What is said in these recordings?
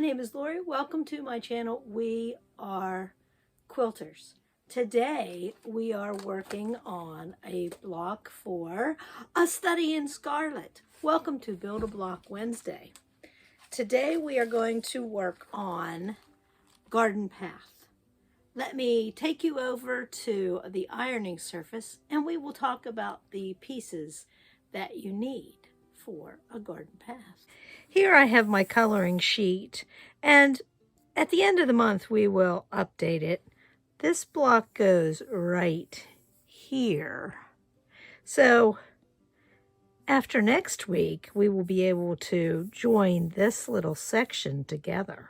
name is Lorrie. Welcome to my channel. We are quilters. Today we are working on a block for a study in Scarlet. Welcome to Build a Block Wednesday. Today we are going to work on garden path. Let me take you over to the ironing surface and we will talk about the pieces that you need for a garden path. Here I have my coloring sheet, and at the end of the month we will update it. This block goes right here. So after next week, we will be able to join this little section together.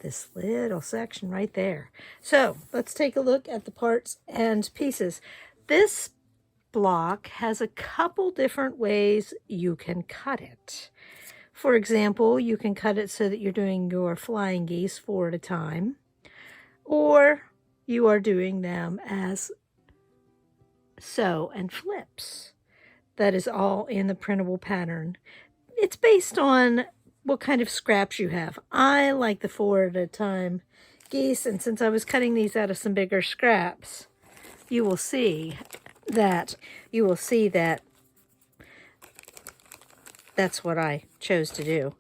This little section right there. So let's take a look at the parts and pieces. This block has a couple different ways you can cut it. For example, you can cut it so that you're doing your flying geese 4 at a time, or you are doing them as sew and flips. That is all in the printable pattern. It's based on what kind of scraps you have. I like the 4 at a time geese, and since I was cutting these out of some bigger scraps, you will see that that's what I chose to do.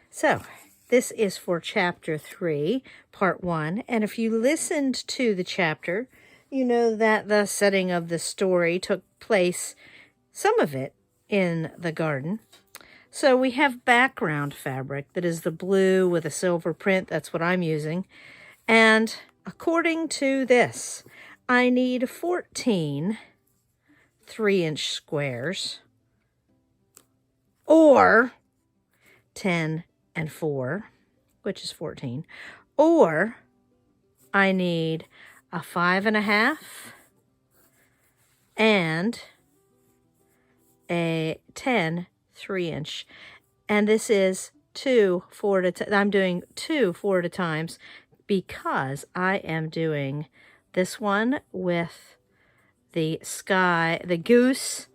So this is for chapter 3, part 1. And if you listened to the chapter, you know that the setting of the story took place, some of it, in the garden. So we have background fabric that is the blue with a silver print. That's what I'm using. And according to this, I need 14 3-inch squares, or 10 and 4, which is 14, or I need a 5.5 and a 10 3-inch, and this is 2 4 at a time. I'm doing 2 4 at a times because I am doing this one with the sky. The goose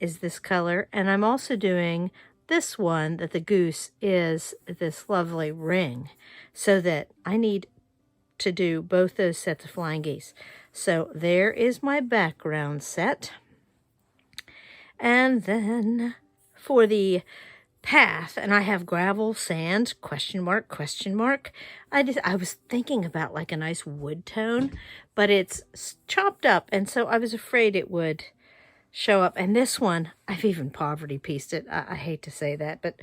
is this color, and I'm also doing this one that the goose is this lovely ring, so that I need to do both those sets of flying geese. So there is my background set. And then for the path, and I have gravel, sand, question mark, question mark. I was thinking about like a nice wood tone, but it's chopped up, and so I was afraid it would show up. And this one, I've even poverty pieced it. I hate to say that, but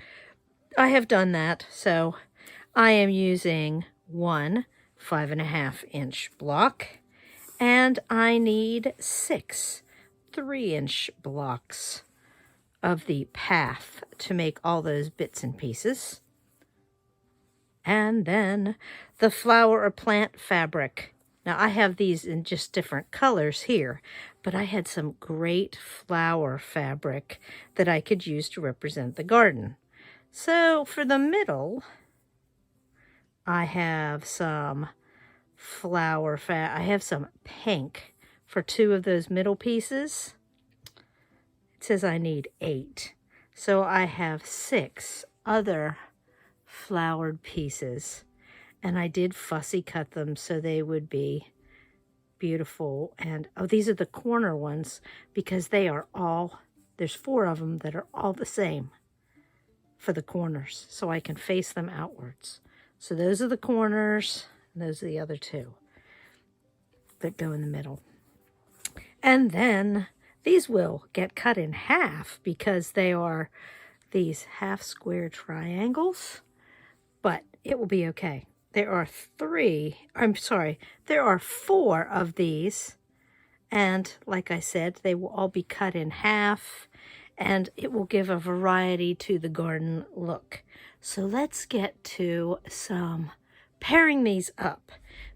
I have done that. So I am using one 5.5-inch block, and I need 6 3-inch blocks of the path to make all those bits and pieces. And then the flower or plant fabric. Now I have these in just different colors here, but I had some great flower fabric that I could use to represent the garden. So for the middle, I have some flower I have some pink for 2 of those middle pieces. It says I need 8. So I have 6 other flowered pieces. And I did fussy cut them so they would be beautiful. And oh, these are the corner ones because they are all, there's 4 of them that are all the same for the corners. So I can face them outwards. So those are the corners, and those are the other 2 that go in the middle. And then these will get cut in half because they are these half square triangles, but it will be okay. There are 4 of these, and like I said, they will all be cut in half, and it will give a variety to the garden look. So let's get to some pairing these up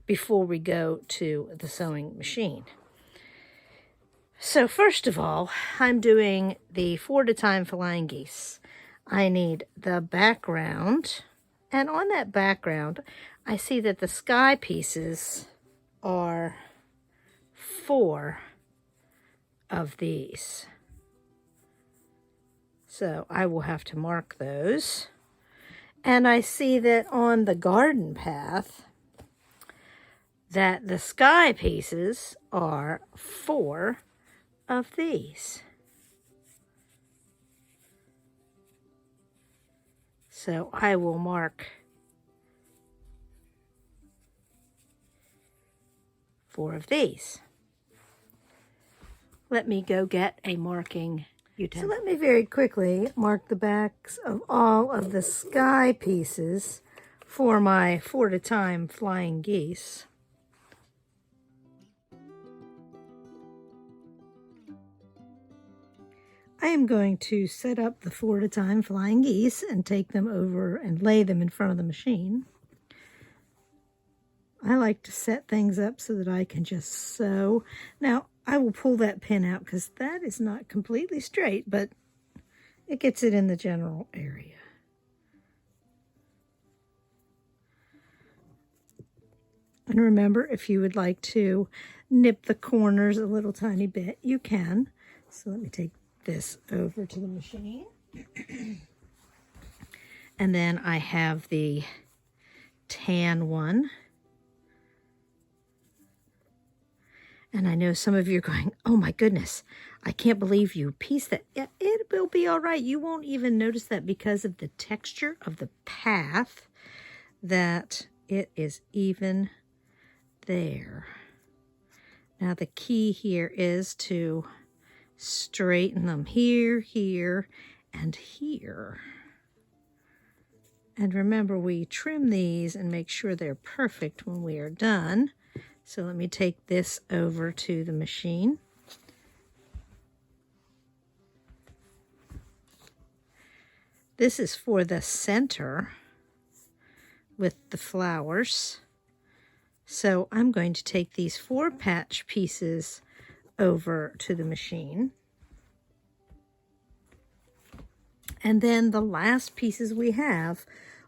before we go to the sewing machine. So first of all, I'm doing the 4 at a time flying geese. I need the background, and on that background, I see that the sky pieces are 4 of these. So I will have to mark those. And I see that on the garden path that the sky pieces are 4 of these. So I will mark 4 of these. Let me go get a marking utensil. So let me very quickly mark the backs of all of the sky pieces for my 4 at a time flying geese. I am going to set up the 4 at a time flying geese and take them over and lay them in front of the machine. I like to set things up so that I can just sew. Now, I will pull that pin out because that is not completely straight, but it gets it in the general area. And remember, if you would like to nip the corners a little tiny bit, you can. So let me take this over to the machine. And then I have the tan one. And I know some of you are going, oh my goodness, I can't believe you pieced that. Yeah, it will be all right. You won't even notice that because of the texture of the path that it is even there. Now the key here is to straighten them here, here, and here. And remember, we trim these and make sure they're perfect when we are done. So let me take this over to the machine. This is for the center with the flowers. So I'm going to take these 4 patch pieces over to the machine. And then the last pieces we have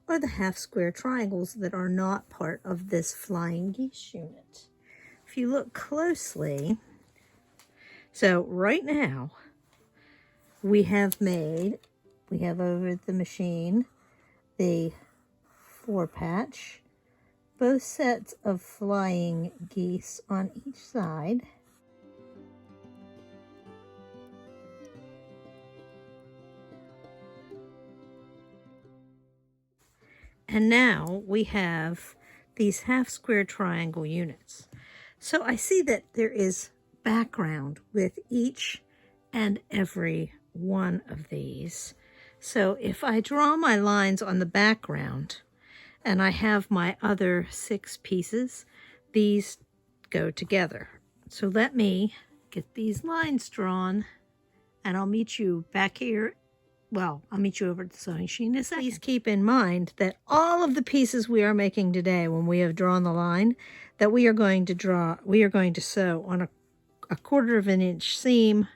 are the half square triangles that are not part of this flying geese unit. If you look closely, so right now we have over at the machine the 4 patch, both sets of flying geese on each side. And now we have these half square triangle units. So I see that there is background with each and every one of these. So if I draw my lines on the background and I have my other 6 pieces, these go together. So let me get these lines drawn and I'll meet you back here. Well, I'll meet you over at the sewing machine in a second. Please keep in mind that all of the pieces we are making today, when we have drawn the line, that we are going to sew on a 1/4 of an inch seam,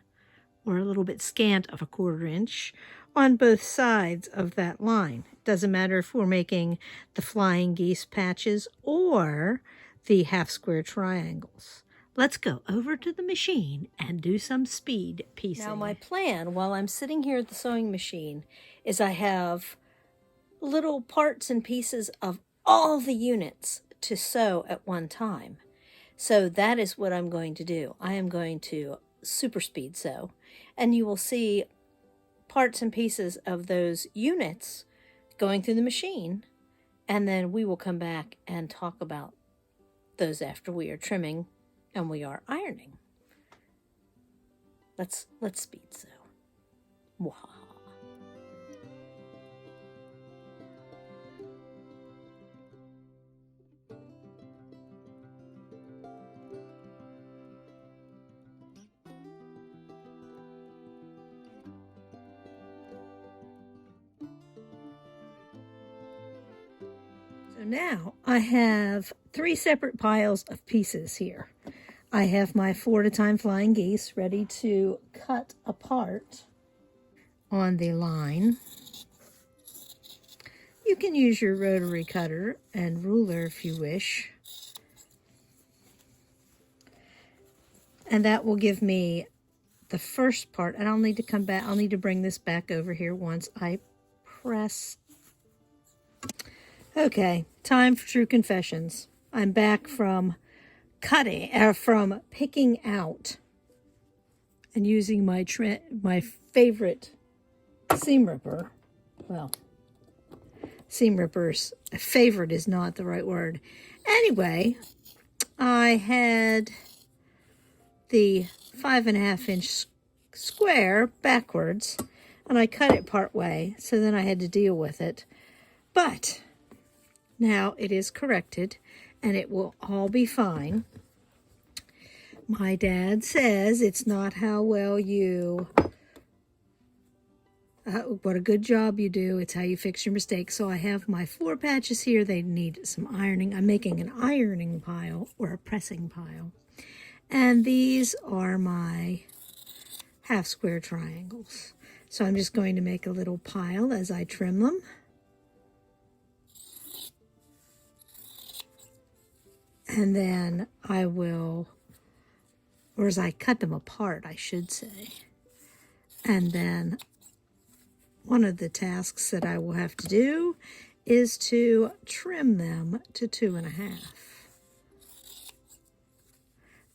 or a little bit scant of a 1/4 inch, on both sides of that line. It doesn't matter if we're making the flying geese patches or the half square triangles. Let's go over to the machine and do some speed piecing. Now my plan while I'm sitting here at the sewing machine is I have little parts and pieces of all the units to sew at one time. So that is what I'm going to do. I am going to super speed sew, and you will see parts and pieces of those units going through the machine, and then we will come back and talk about those after we are trimming and we are ironing. Let's speed sew. Wow. So now I have 3 separate piles of pieces here. I have my 4 at a time flying geese ready to cut apart on the line. You can use your rotary cutter and ruler if you wish. And that will give me the first part. And I'll need to come back, I'll need to bring this back over here once I press Okay, time for true confessions. I'm back from from picking out and using my favorite seam ripper. Well, seam rippers, favorite is not the right word. Anyway, I had the 5.5-inch square backwards, and I cut it part way, so then I had to deal with it. But now it is corrected, and it will all be fine. My dad says it's not how well you, what a good job you do, it's how you fix your mistakes. So I have my 4 patches here. They need some ironing. I'm making an ironing pile or a pressing pile. And these are my half square triangles. So I'm just going to make a little pile as I trim them. And then I will, or as I cut them apart, I should say. And then one of the tasks that I will have to do is to trim them to 2.5.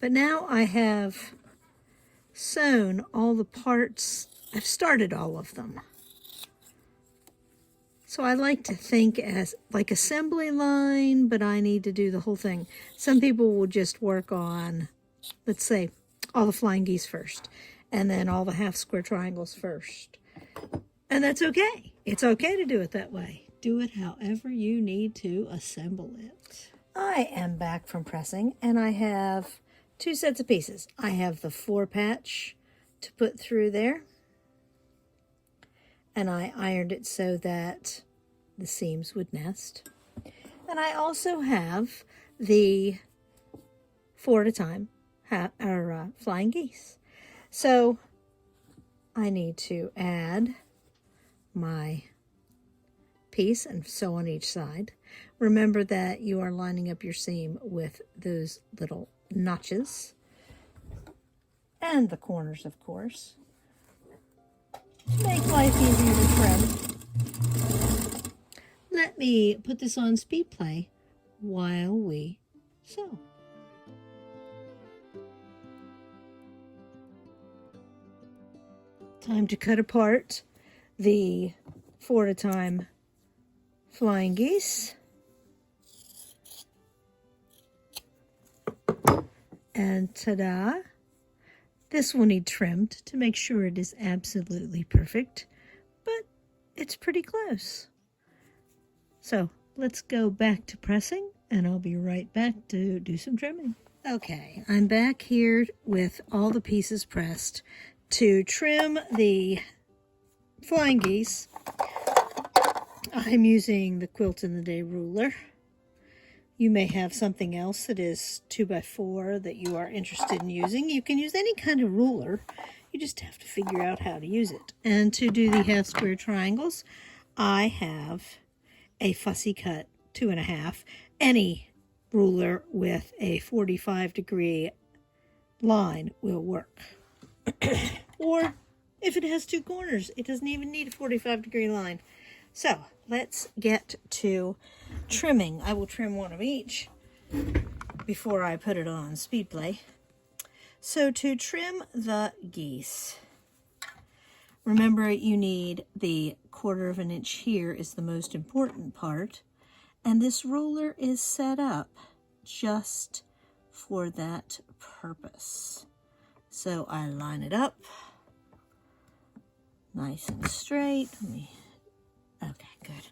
But now I have sewn all the parts. I've started all of them. So I like to think as like assembly line, but I need to do the whole thing. Some people will just work on, let's say, all the flying geese first, and then all the half square triangles first. And that's okay. It's okay to do it that way. Do it however you need to assemble it. I am back from pressing, and I have 2 sets of pieces. I have the 4 patch to put through there, and I ironed it so that the seams would nest. And I also have the 4 at a time flying geese. So I need to add my piece and sew on each side. Remember that you are lining up your seam with those little notches and the corners, of course. Make life easier to trim. Let me put this on speed play while we sew. Time to cut apart the 4 at a time flying geese. And ta-da! This will need trimmed to make sure it is absolutely perfect, but it's pretty close. So let's go back to pressing, and I'll be right back to do some trimming. Okay, I'm back here with all the pieces pressed to trim the flying geese. I'm using the Quilt in the Day ruler. You may have something else that is 2x4 that you are interested in using. You can use any kind of ruler. You just have to figure out how to use it. And to do the half square triangles, I have a fussy cut 2.5. Any ruler with a 45-degree line will work. Or if it has 2 corners, it doesn't even need a 45-degree line. So let's get to trimming. I will trim one of each before I put it on speed play. So to trim the geese, remember you need the 1/4 of an inch here is the most important part. And this ruler is set up just for that purpose. So I line it up nice and straight. Okay, good.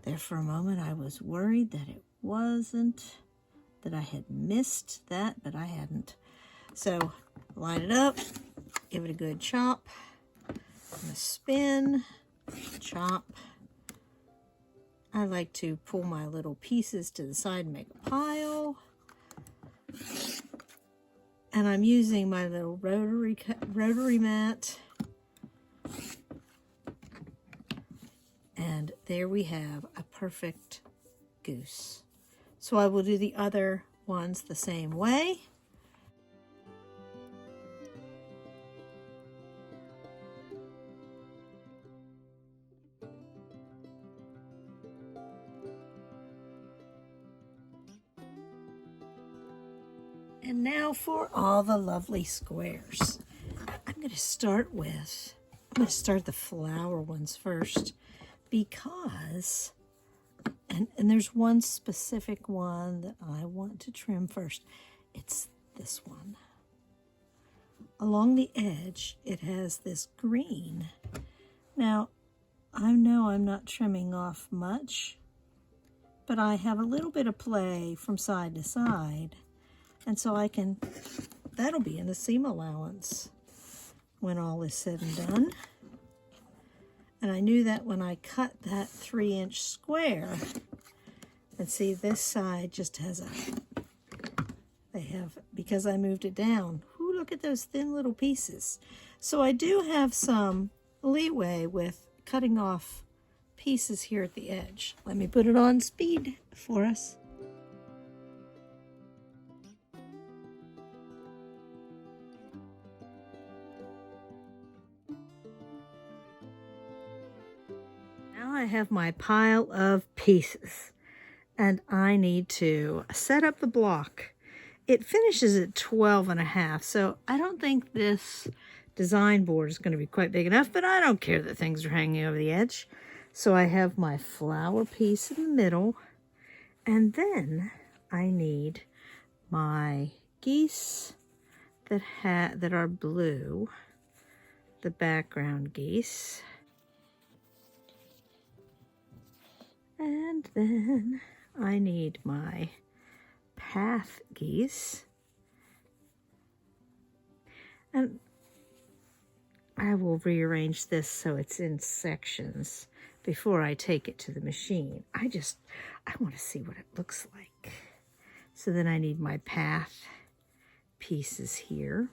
There for a moment I was worried that it wasn't, that I had missed that, but I hadn't. So line it up, give it a good chop, and a spin, chop. I like to pull my little pieces to the side and make a pile. And I'm using my little rotary mat. And there we have a perfect goose. So I will do the other ones the same way. And now for all the lovely squares. I'm going to start the flower ones first because, and there's one specific one that I want to trim first. It's this one. Along the edge, it has this green. Now, I know I'm not trimming off much, but I have a little bit of play from side to side. And so that'll be in the seam allowance when all is said and done. And I knew that when I cut that 3-inch square. And see, this side just has because I moved it down. Ooh, look at those thin little pieces. So I do have some leeway with cutting off pieces here at the edge. Let me put it on speed for us. Now I have my pile of pieces and I need to set up the block. It finishes at 12.5, so I don't think this design board is going to be quite big enough, but I don't care that things are hanging over the edge. So I have my flower piece in the middle, and then I need my geese that are blue, the background geese. And then I need my path geese. And I will rearrange this so it's in sections before I take it to the machine. I want to see what it looks like. So then I need my path pieces here.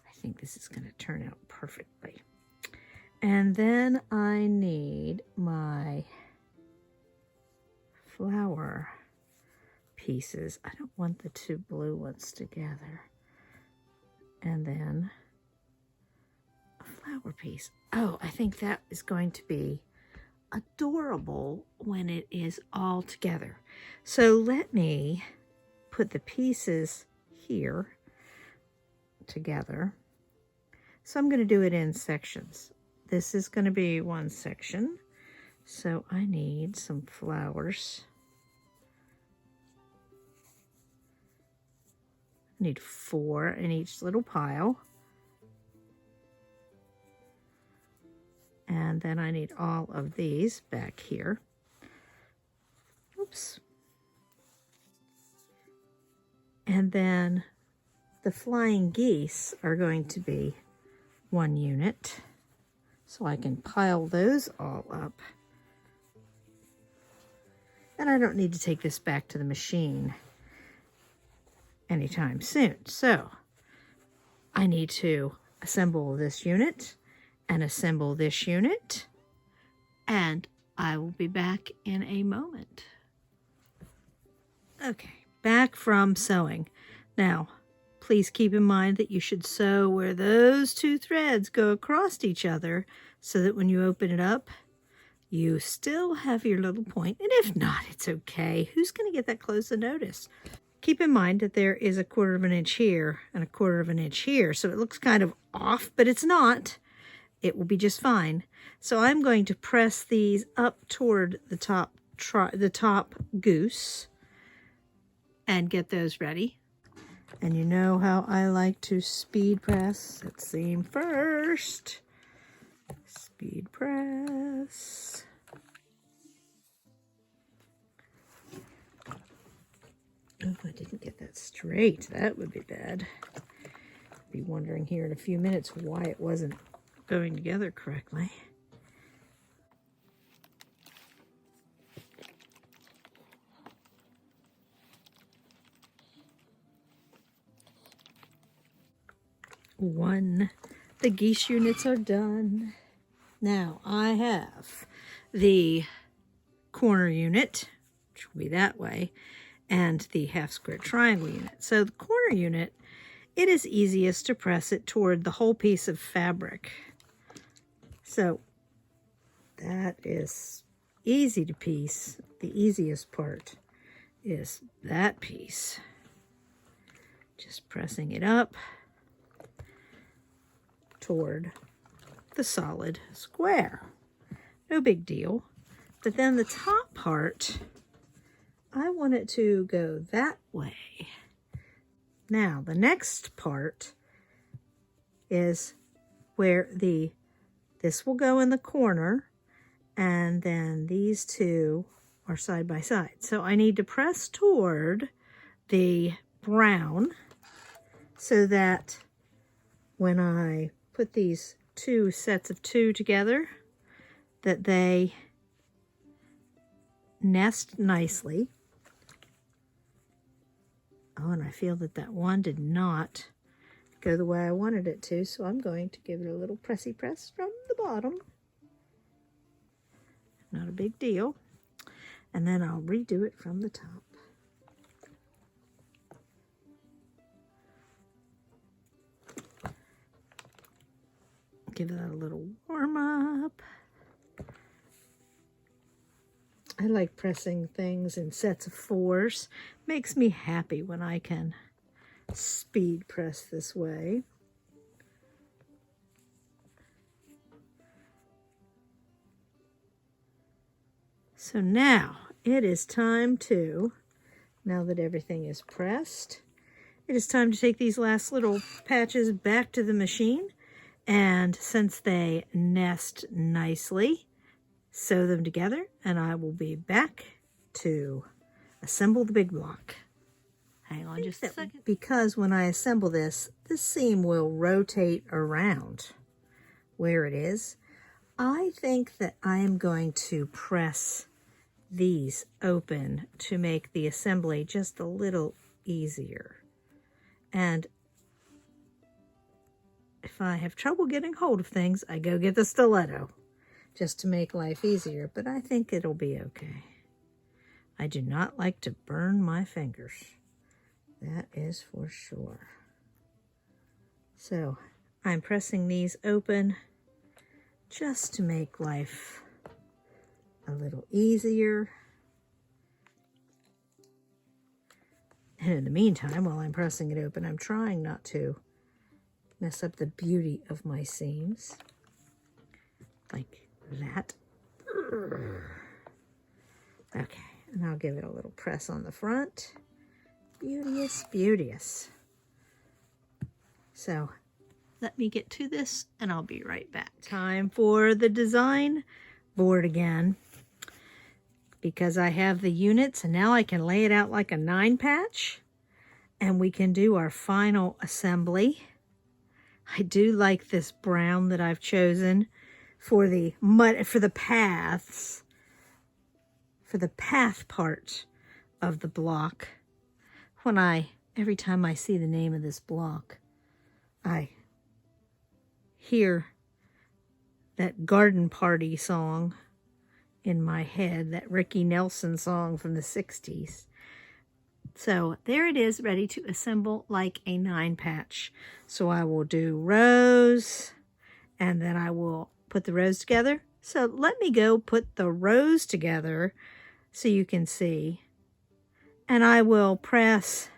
I think this is going to turn out perfectly. And then I need my flower pieces. I don't want the two blue ones together. And then a flower piece. Oh, I think that is going to be adorable when it is all together. So let me put the pieces here together. So I'm going to do it in sections. This is going to be one section. So I need some flowers. I need 4 in each little pile. And then I need all of these back here. Oops. And then the flying geese are going to be 1 unit. So I can pile those all up. And I don't need to take this back to the machine anytime soon. So I need to assemble this unit and assemble this unit, and I will be back in a moment. Okay, back from sewing. Now, please keep in mind that you should sew where those 2 threads go across each other so that when you open it up, you still have your little point. And if not, it's okay. Who's going to get that close to notice? Keep in mind that there is a 1/4 of an inch here and a 1/4 of an inch here. So it looks kind of off, but it's not. It will be just fine. So I'm going to press these up toward the top goose and get those ready. And you know how I like to speed press. Let's seam first. Speed press. Oh, I didn't get that straight. That would be bad. I'll be wondering here in a few minutes why it wasn't going together correctly. The geese units are done. Now I have the corner unit, which will be that way, and the half square triangle unit. So the corner unit, it is easiest to press it toward the whole piece of fabric. So that is easy to piece. The easiest part is that piece. Just pressing it up toward the solid square. No big deal. But then the top part, I want it to go that way. Now, the next part is where this will go in the corner, and then these two are side by side. So I need to press toward the brown so that when I put these two sets of two together, that they nest nicely. Oh, and I feel that that one did not go the way I wanted it to, so I'm going to give it a little pressy press from the bottom. Not a big deal. And then I'll redo it from the top. Give that a little warm up. I like pressing things in sets of 4s. Makes me happy when I can speed press this way. So now it is time to, now that everything is pressed, it is time to take these last little patches back to the machine. And since they nest nicely, sew them together, and I will be back to assemble the big block. Hang on just a second. Because when I assemble this, this seam will rotate around where it is. I think that I am going to press these open to make the assembly just a little easier. And if I have trouble getting hold of things, I go get the stiletto just to make life easier, but I think it'll be okay. I do not like to burn my fingers. That is for sure. So I'm pressing these open just to make life a little easier. And in the meantime, while I'm pressing it open, I'm trying not to mess up the beauty of my seams. Like that. Okay, and I'll give it a little press on the front. Beauteous, beauteous. So let me get to this and I'll be right back. Time for the design board again, because I have the units and now I can lay it out like a 9 patch and we can do our final assembly. I do like this brown that I've chosen for the paths, for the path part of the block. Every time I see the name of this block, I hear that garden party song in my head, that Ricky Nelson song from the 60s. So there it is, ready to assemble like a 9 patch. So I will do rows, and then I will put the rows together. So let me go put the rows together so you can see. And I will press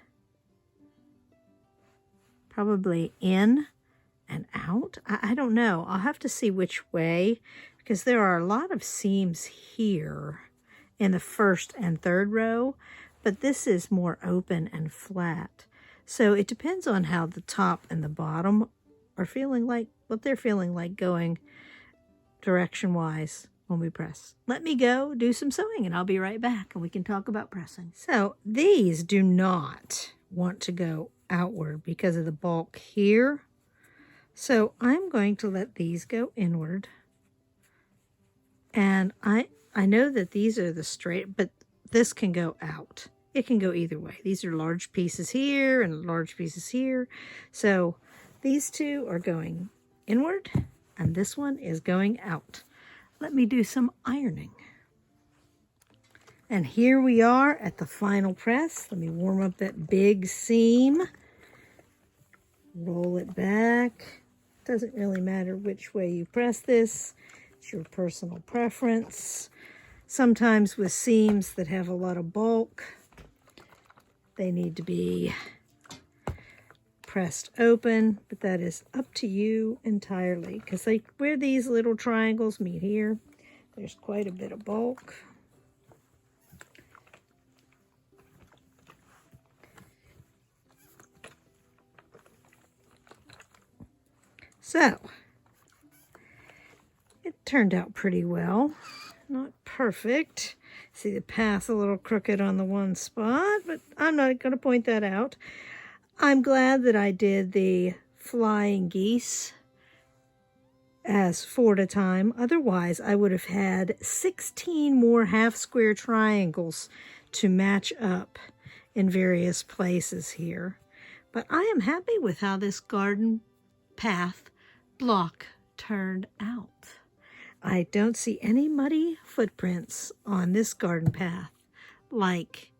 probably in and out. I don't know. I'll have to see which way, because there are a lot of seams here in the first and third row, but this is more open and flat. So it depends on how the top and the bottom are feeling like, what they're feeling like going direction-wise when we press. Let me go do some sewing and I'll be right back and we can talk about pressing. So these do not want to go outward because of the bulk here. So I'm going to let these go inward. And I know that these are the straight, but this can go out. It can go either way. These are large pieces here and large pieces here. So these two are going inward and this one is going out. Let me do some ironing. And here we are at the final press. Let me warm up that big seam. Roll it back. Doesn't really matter which way you press this. It's your personal preference. Sometimes with seams that have a lot of bulk, they need to be pressed open, but that is up to you entirely, because like where these little triangles meet here, there's quite a bit of bulk. So it turned out pretty well. Not perfect. See the path a little crooked on the one spot, but I'm not going to point that out. I'm glad that I did the flying geese as 4 at a time. Otherwise, I would have had 16 more half square triangles to match up in various places here. But I am happy with how this garden path block turned out. I don't see any muddy footprints on this garden path like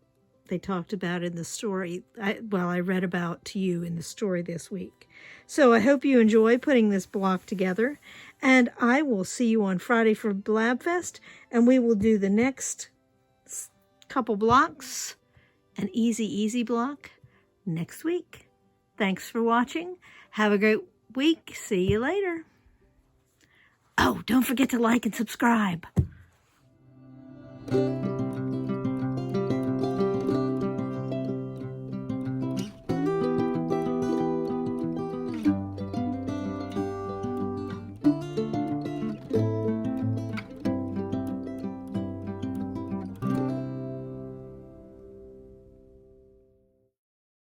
they talked about in the story. I read about to you in the story this week. So I hope you enjoy putting this block together, and I will see you on Friday for Blabfest, and we will do the next couple blocks, an easy block, next week. Thanks for watching. Have a great week. See you later. Oh, don't forget to like and subscribe.